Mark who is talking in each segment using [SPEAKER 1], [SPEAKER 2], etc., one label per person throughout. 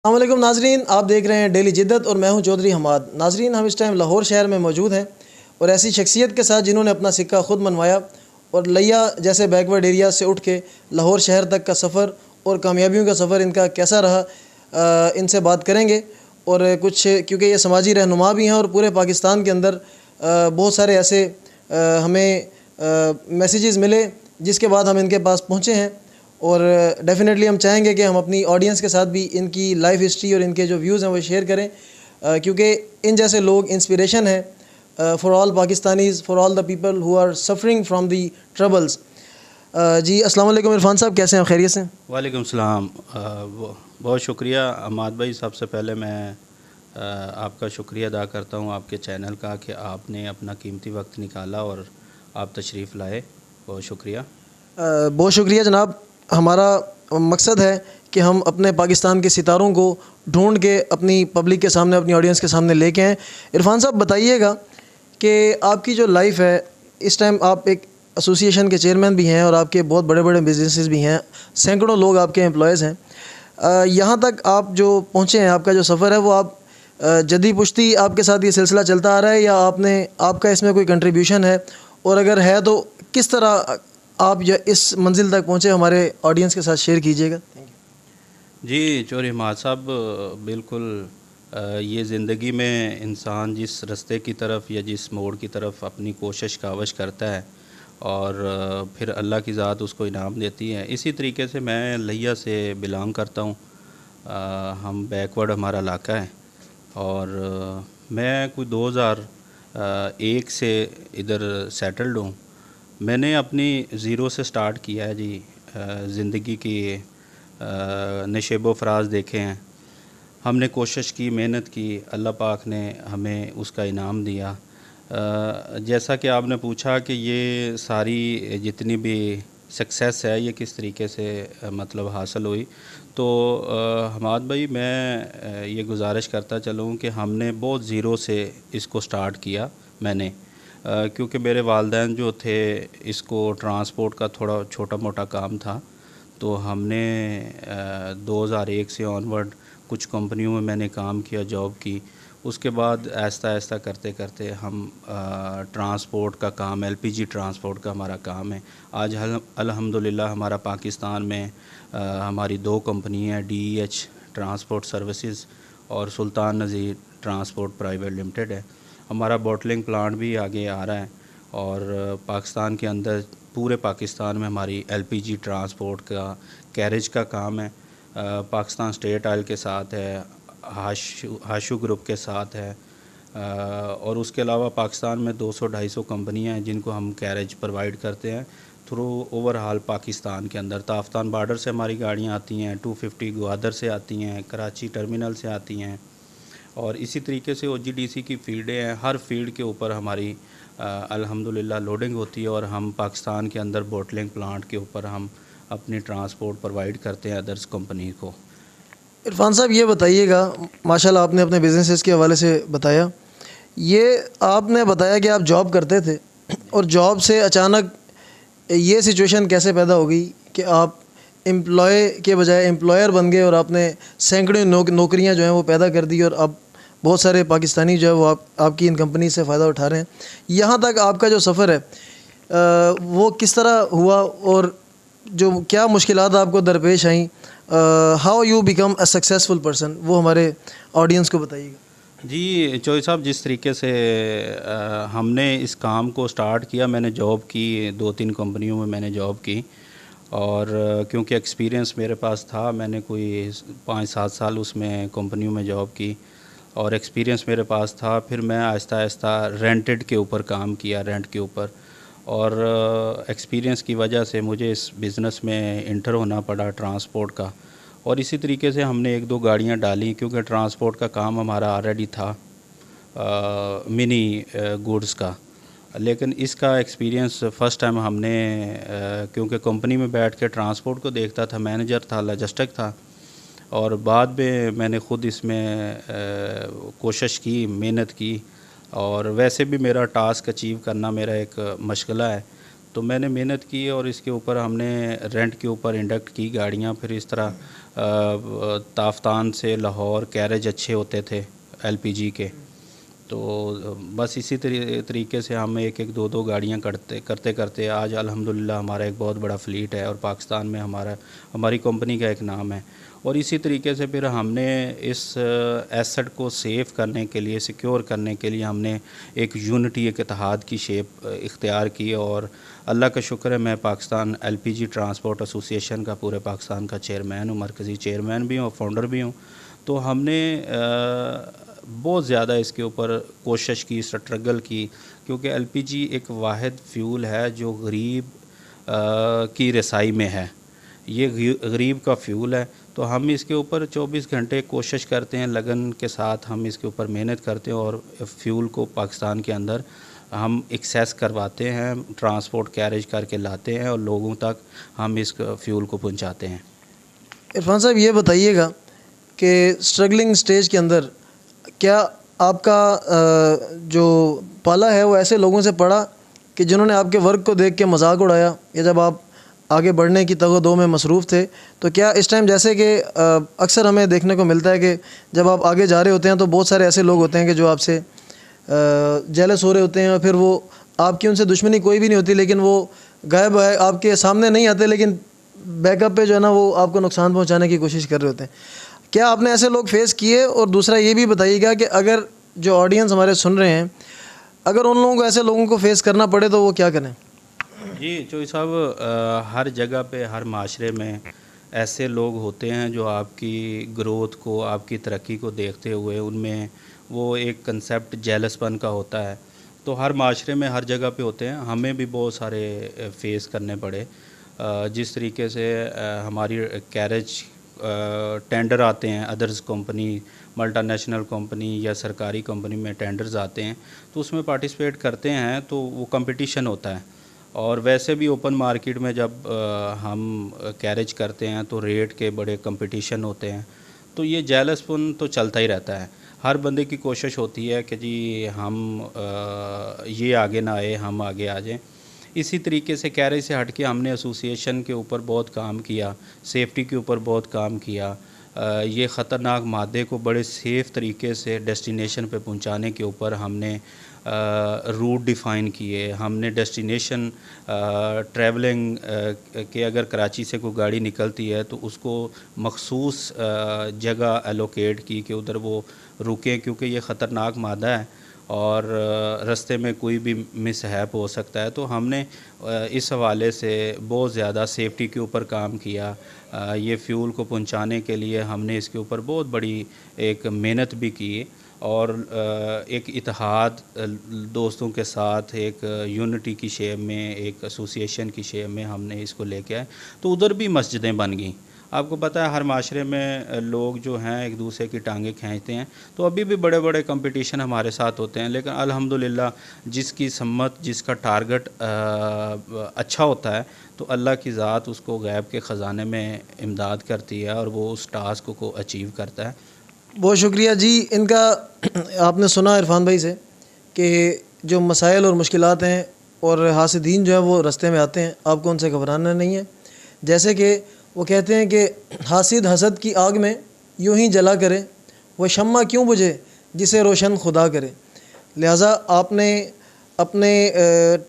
[SPEAKER 1] السلام علیکم ناظرین، آپ دیکھ رہے ہیں ڈیلی جدت اور میں ہوں چودھری حماد۔ ناظرین، ہم اس ٹائم لاہور شہر میں موجود ہیں اور ایسی شخصیت کے ساتھ جنہوں نے اپنا سکہ خود منوایا اور لیا جیسے بیکورڈ ایریا سے اٹھ کے لاہور شہر تک کا سفر اور کامیابیوں کا سفر ان کا کیسا رہا، ان سے بات کریں گے۔ اور کچھ کیونکہ یہ سماجی رہنما بھی ہیں اور پورے پاکستان کے اندر بہت سارے ایسے ہمیں میسیجز ملے جس کے بعد ہم ان کے پاس پہنچے ہیں، اور ڈیفینیٹلی ہم چاہیں گے کہ ہم اپنی آڈینس کے ساتھ بھی ان کی لائف ہسٹری اور ان کے جو ویوز ہیں وہ شیئر کریں، کیونکہ ان جیسے لوگ انسپریشن ہیں for all Pakistanis, for all the people who are suffering from the troubles. جی السلام علیکم عرفان صاحب، کیسے ہیں؟ خیریت سے؟
[SPEAKER 2] وعلیکم السلام۔ بہت شکریہ حماد بھائی، سب سے پہلے میں آپ کا شکریہ ادا کرتا ہوں آپ کے چینل کا کہ آپ نے اپنا قیمتی وقت نکالا اور آپ تشریف لائے، بہت شکریہ۔
[SPEAKER 1] بہت شکریہ جناب۔ ہمارا مقصد ہے کہ ہم اپنے پاکستان کے ستاروں کو ڈھونڈ کے اپنی پبلک کے سامنے، اپنی آڈینس کے سامنے لے کے آئیں۔ عرفان صاحب بتائیے گا کہ آپ کی جو لائف ہے اس ٹائم، آپ ایک ایسوسیشن کے چیئرمین بھی ہیں اور آپ کے بہت بڑے بڑے بزنسز بھی ہیں، سینکڑوں لوگ آپ کے امپلائیز ہیں، یہاں تک آپ جو پہنچے ہیں، آپ کا جو سفر ہے وہ آپ جدی پشتی آپ کے ساتھ یہ سلسلہ چلتا آ رہا ہے یا آپ کا اس میں کوئی کنٹریبیوشن ہے، اور اگر ہے تو کس طرح آپ اس منزل تک پہنچے؟ ہمارے آڈینس کے ساتھ شیئر کیجیے گا۔
[SPEAKER 2] جی چودھری حماد صاحب، بالکل یہ زندگی میں انسان جس رستے کی طرف یا جس موڑ کی طرف اپنی کوشش کاوش کرتا ہے اور پھر اللہ کی ذات اس کو انعام دیتی ہے، اسی طریقے سے میں لہیا سے بلانگ کرتا ہوں۔ ہم بیکورڈ ہمارا علاقہ ہے اور میں کوئی 2001 سے ادھر سیٹلڈ ہوں۔ میں نے اپنی زیرو سے سٹارٹ کیا ہے جی، زندگی کی نشیب و فراز دیکھے ہیں، ہم نے کوشش کی، محنت کی، اللہ پاک نے ہمیں اس کا انعام دیا۔ جیسا کہ آپ نے پوچھا کہ یہ ساری جتنی بھی سکسیس ہے یہ کس طریقے سے مطلب حاصل ہوئی، تو حماد بھائی میں یہ گزارش کرتا چلوں کہ ہم نے بہت زیرو سے اس کو سٹارٹ کیا۔ میں نے کیونکہ میرے والدین جو تھے، اس کو ٹرانسپورٹ کا تھوڑا چھوٹا موٹا کام تھا، تو ہم نے 2001 سے آنورڈ کچھ کمپنیوں میں نے کام کیا، جاب کی۔ اس کے بعد آہستہ آہستہ کرتے کرتے ہم ٹرانسپورٹ کا کام، LPG ٹرانسپورٹ کا ہمارا کام ہے۔ آج الحمدللہ ہمارا پاکستان میں ہماری 2 کمپنی ہیں، DEH ٹرانسپورٹ سروسز اور سلطان نذیر ٹرانسپورٹ پرائیویٹ لمیٹڈ ہے۔ ہمارا بوٹلنگ پلانٹ بھی آگے آ رہا ہے اور پاکستان کے اندر پورے پاکستان میں ہماری LPG ٹرانسپورٹ کا کیریج کا کام ہے۔ پاکستان اسٹیٹ آئل کے ساتھ ہے، ہاشو گروپ کے ساتھ ہے، اور اس کے علاوہ پاکستان میں 200-250 کمپنیاں ہیں جن کو ہم کیریج پرووائڈ کرتے ہیں تھرو اوور ہال پاکستان کے اندر۔ تافتان بارڈر سے ہماری گاڑیاں آتی ہیں، 250 گوادر سے آتی ہیں، کراچی ٹرمینل سے آتی ہیں، اور اسی طریقے سے OGDC کی فیلڈیں ہیں۔ ہر فیلڈ کے اوپر ہماری الحمدللہ لوڈنگ ہوتی ہے اور ہم پاکستان کے اندر بوٹلنگ پلانٹ کے اوپر ہم اپنی ٹرانسپورٹ پرووائڈ کرتے ہیں ادرس کمپنی کو۔
[SPEAKER 1] عرفان صاحب یہ بتائیے گا، ماشاءاللہ آپ نے اپنے بزنسز کے حوالے سے بتایا، یہ آپ نے بتایا کہ آپ جاب کرتے تھے اور جاب سے اچانک یہ سچویشن کیسے پیدا ہو گئی کہ آپ امپلائی کے بجائے امپلائر بن گئے اور آپ نے سینکڑوں نوکریاں جو ہیں وہ پیدا کر دی، اور اب بہت سارے پاکستانی جو ہے وہ آپ کی ان کمپنی سے فائدہ اٹھا رہے ہیں۔ یہاں تک آپ کا جو سفر ہے وہ کس طرح ہوا اور جو کیا مشکلات آپ کو درپیش آئیں؟ How you become a successful person, وہ ہمارے آڈینس کو بتائیے گا۔
[SPEAKER 2] جی چوہدری صاحب، جس طریقے سے ہم نے اس کام کو سٹارٹ کیا، میں نے جاب کی 2-3 کمپنیوں میں نے جاب کی، اور کیونکہ ایکسپیرینس میرے پاس تھا، میں نے کوئی 5-7 سال اس میں کمپنیوں میں جاب کی اور ایکسپیرینس میرے پاس تھا۔ پھر میں آہستہ آہستہ رینٹڈ کے اوپر کام کیا، رینٹ کے اوپر، اور ایکسپیرینس کی وجہ سے مجھے اس بزنس میں انٹر ہونا پڑا ٹرانسپورٹ کا، اور اسی طریقے سے ہم نے 1-2 گاڑیاں ڈالیں کیونکہ ٹرانسپورٹ کا کام ہمارا آلریڈی تھا منی گوڈز کا۔ لیکن اس کا ایکسپیرینس فرسٹ ٹائم ہم نے کیونکہ کمپنی میں بیٹھ کے ٹرانسپورٹ کو دیکھتا تھا، مینیجر تھا، لاجسٹک تھا، اور بعد میں نے خود اس میں کوشش کی، محنت کی، اور ویسے بھی میرا ٹاسک اچیو کرنا میرا ایک مشغلہ ہے، تو میں نے محنت کی اور اس کے اوپر ہم نے رینٹ کے اوپر انڈکٹ کی گاڑیاں۔ پھر اس طرح تافتان سے لاہور کیریج اچھے ہوتے تھے LPG کے، تو بس اسی طریقے سے ہم ایک دو گاڑیاں کرتے کرتے آج الحمدللہ ہمارا ایک بہت بڑا فلیٹ ہے، اور پاکستان میں ہماری کمپنی کا ایک نام ہے۔ اور اسی طریقے سے پھر ہم نے اس ایسٹ کو سیو کرنے کے لیے، سیکیور کرنے کے لیے ہم نے ایک یونٹی، ایک اتحاد کی شیپ اختیار کی، اور اللہ کا شکر ہے میں پاکستان LPG ٹرانسپورٹ ایسوسی ایشن کا پورے پاکستان کا چیئرمین ہوں، مرکزی چیئرمین بھی ہوں اور فاؤنڈر بھی ہوں۔ تو ہم نے بہت زیادہ اس کے اوپر کوشش کی، اسٹرگل کی، کیونکہ LPG ایک واحد فیول ہے جو غریب کی رسائی میں ہے، یہ غریب کا فیول ہے۔ تو ہم اس کے اوپر 24 گھنٹے کوشش کرتے ہیں، لگن کے ساتھ ہم اس کے اوپر محنت کرتے ہیں، اور فیول کو پاکستان کے اندر ہم ایکسیس کرواتے ہیں، ٹرانسپورٹ کیریج کر کے لاتے ہیں، اور لوگوں تک ہم اس فیول کو پہنچاتے ہیں۔
[SPEAKER 1] عرفان صاحب یہ بتائیے گا کہ اسٹرگلنگ سٹیج کے اندر کیا آپ کا جو پالا ہے وہ ایسے لوگوں سے پڑا کہ جنہوں نے آپ کے ورک کو دیکھ کے مذاق اڑایا، یا جب آپ آگے بڑھنے کی تگ و دو میں مصروف تھے تو کیا اس ٹائم، جیسے کہ اکثر ہمیں دیکھنے کو ملتا ہے کہ جب آپ آگے جا رہے ہوتے ہیں تو بہت سارے ایسے لوگ ہوتے ہیں کہ جو آپ سے جیلس ہو رہے ہوتے ہیں، اور پھر وہ آپ کی ان سے دشمنی کوئی بھی نہیں ہوتی، لیکن وہ غائب ہے، آپ کے سامنے نہیں آتے، لیکن بیک اپ پہ جو ہے نا وہ آپ کو نقصان پہنچانے کی کوشش کر رہے ہوتے ہیں۔ کیا آپ نے ایسے لوگ فیس کیے؟ اور دوسرا یہ بھی بتائیے گا کہ اگر جو آڈینس ہمارے سن رہے ہیں، اگر ان لوگوں کو، ایسے لوگوں کو فیس کرنا پڑے تو وہ کیا کریں؟
[SPEAKER 2] جی چوہی صاحب، ہر جگہ پہ، ہر معاشرے میں ایسے لوگ ہوتے ہیں جو آپ کی گروتھ کو، آپ کی ترقی کو دیکھتے ہوئے ان میں وہ ایک کنسیپٹ جیلس پن کا ہوتا ہے، تو ہر معاشرے میں ہر جگہ پہ ہوتے ہیں، ہمیں بھی بہت سارے فیس کرنے پڑے۔ جس طریقے سے ہماری کیریج ٹینڈر آتے ہیں، ادرز کمپنی، ملٹا نیشنل کمپنی یا سرکاری کمپنی میں ٹینڈرز آتے ہیں، تو اس میں پارٹیسپیٹ کرتے ہیں تو وہ کمپٹیشن ہوتا ہے، اور ویسے بھی اوپن مارکیٹ میں جب ہم کیریج کرتے ہیں تو ریٹ کے بڑے کمپٹیشن ہوتے ہیں، تو یہ جیلس پن تو چلتا ہی رہتا ہے۔ ہر بندے کی کوشش ہوتی ہے کہ جی ہم یہ آگے نہ آئے، ہم آگے آ جائیں۔ اسی طریقے سے کیریج سے ہٹ کے ہم نے ایسوسی ایشن کے اوپر بہت کام کیا، سیفٹی کے اوپر بہت کام کیا، یہ خطرناک مادے کو بڑے سیف طریقے سے ڈیسٹینیشن پہ پہنچانے کے اوپر ہم نے روٹ ڈیفائن کیے، ہم نے ڈیسٹینیشن ٹریولنگ کہ اگر کراچی سے کوئی گاڑی نکلتی ہے تو اس کو مخصوص جگہ الوکیٹ کی کہ ادھر وہ رکیں، کیونکہ یہ خطرناک مادہ ہے اور رستے میں کوئی بھی مس ہیپ ہو سکتا ہے۔ تو ہم نے اس حوالے سے بہت زیادہ سیفٹی کے اوپر کام کیا، یہ فیول کو پہنچانے کے لیے ہم نے اس کے اوپر بہت بڑی ایک محنت بھی کی، اور ایک اتحاد دوستوں کے ساتھ ایک یونٹی کی شیپ میں، ایک ایسوسی ایشن کی شیپ میں ہم نے اس کو لے کے آئے، تو ادھر بھی مسجدیں بن گئیں۔ آپ کو پتہ ہے ہر معاشرے میں لوگ جو ہیں ایک دوسرے کی ٹانگیں کھینچتے ہیں، تو ابھی بھی بڑے بڑے کمپٹیشن ہمارے ساتھ ہوتے ہیں، لیکن الحمدللہ جس کی سمت، جس کا ٹارگٹ اچھا ہوتا ہے تو اللہ کی ذات اس کو غیب کے خزانے میں امداد کرتی ہے، اور وہ اس ٹاسک کو اچیو کرتا ہے۔
[SPEAKER 1] بہت شکریہ جی۔ ان کا آپ نے سنا عرفان بھائی سے کہ جو مسائل اور مشکلات ہیں اور حاسدین جو ہے وہ رستے میں آتے ہیں، آپ کو ان سے گھبرانا نہیں ہے۔ جیسے کہ وہ کہتے ہیں کہ حاسد حسد کی آگ میں یوں ہی جلا کرے، وہ شمع کیوں بجھے جسے روشن خدا کرے۔ لہٰذا آپ نے اپنے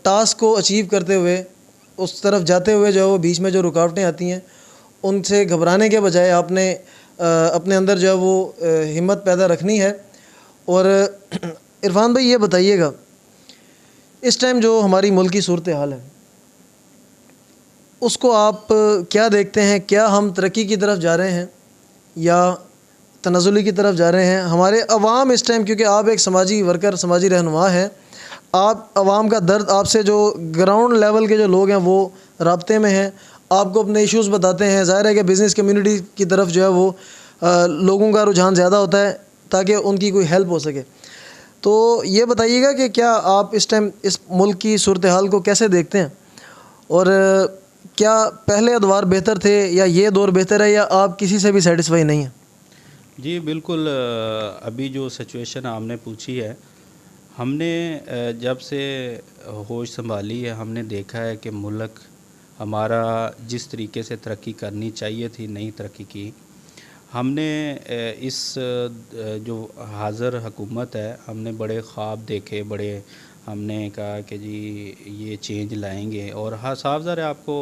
[SPEAKER 1] ٹاسک کو اچیو کرتے ہوئے، اس طرف جاتے ہوئے جو ہے وہ بیچ میں جو رکاوٹیں آتی ہیں ان سے گھبرانے کے بجائے آپ نے اپنے اندر جو ہے وہ ہمت پیدا رکھنی ہے۔ اور عرفان بھائی یہ بتائیے گا، اس ٹائم جو ہماری ملکی صورتحال ہے اس کو آپ کیا دیکھتے ہیں؟ کیا ہم ترقی کی طرف جا رہے ہیں یا تنزلی کی طرف جا رہے ہیں؟ ہمارے عوام اس ٹائم، کیونکہ آپ ایک سماجی ورکر، سماجی رہنما ہیں، آپ عوام کا درد، آپ سے جو گراؤنڈ لیول کے جو لوگ ہیں وہ رابطے میں ہیں، آپ کو اپنے ایشوز بتاتے ہیں۔ ظاہر ہے کہ بزنس کمیونٹی کی طرف جو ہے وہ لوگوں کا رجحان زیادہ ہوتا ہے تاکہ ان کی کوئی ہیلپ ہو سکے۔ تو یہ بتائیے گا کہ کیا آپ اس ٹائم اس ملک کی صورتحال کو کیسے دیکھتے ہیں، اور کیا پہلے ادوار بہتر تھے یا یہ دور بہتر ہے، یا آپ کسی سے بھی سیٹسفائی نہیں ہیں؟
[SPEAKER 2] جی بالکل، ابھی جو سچویشن آپ نے پوچھی ہے، ہم نے جب سے ہوش سنبھالی ہے ہم نے دیکھا ہے کہ ملک ہمارا جس طریقے سے ترقی کرنی چاہیے تھی نہیں ترقی کی، ہم نے اس جو حاضر حکومت ہے، ہم نے بڑے خواب دیکھے، ہم نے کہا کہ جی یہ چینج لائیں گے، اور ہر صاف ظاہر ہے آپ کو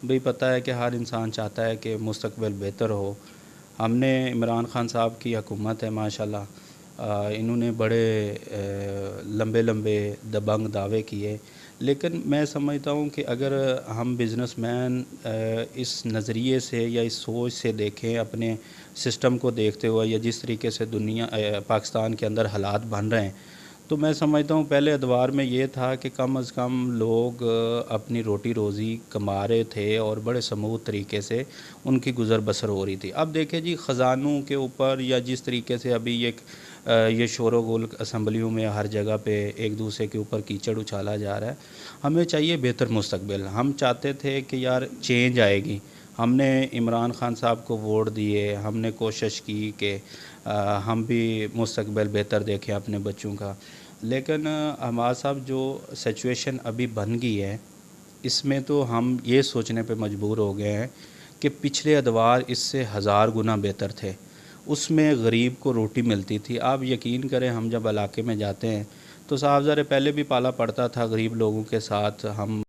[SPEAKER 2] بھی پتہ ہے کہ ہر انسان چاہتا ہے کہ مستقبل بہتر ہو۔ ہم نے عمران خان صاحب کی حکومت ہے ماشاءاللہ، انہوں نے بڑے لمبے لمبے دبنگ دعوے کیے، لیکن میں سمجھتا ہوں کہ اگر ہم بزنس مین اس نظریے سے یا اس سوچ سے دیکھیں اپنے سسٹم کو دیکھتے ہوئے، یا جس طریقے سے پاکستان کے اندر حالات بن رہے ہیں، تو میں سمجھتا ہوں پہلے ادوار میں یہ تھا کہ کم از کم لوگ اپنی روٹی روزی کما رہے تھے اور بڑے سموتھ طریقے سے ان کی گزر بسر ہو رہی تھی۔ اب دیکھیں جی خزانوں کے اوپر، یا جس طریقے سے ابھی یہ شور و غل اسمبلیوں میں ہر جگہ پہ ایک دوسرے کے اوپر کیچڑ اچھالا جا رہا ہے۔ ہمیں چاہیے بہتر مستقبل، ہم چاہتے تھے کہ یار چینج آئے گی، ہم نے عمران خان صاحب کو ووٹ دیے، ہم نے کوشش کی کہ ہم بھی مستقبل بہتر دیکھیں اپنے بچوں کا، لیکن ہمارا صاحب جو سچویشن ابھی بن گئی ہے، اس میں تو ہم یہ سوچنے پہ مجبور ہو گئے ہیں کہ پچھلے ادوار اس سے 1000 گنا بہتر تھے، اس میں غریب کو روٹی ملتی تھی۔ آپ یقین کریں ہم جب علاقے میں جاتے ہیں تو صاحب ذرا پہلے بھی پالا پڑتا تھا غریب لوگوں کے ساتھ، ہم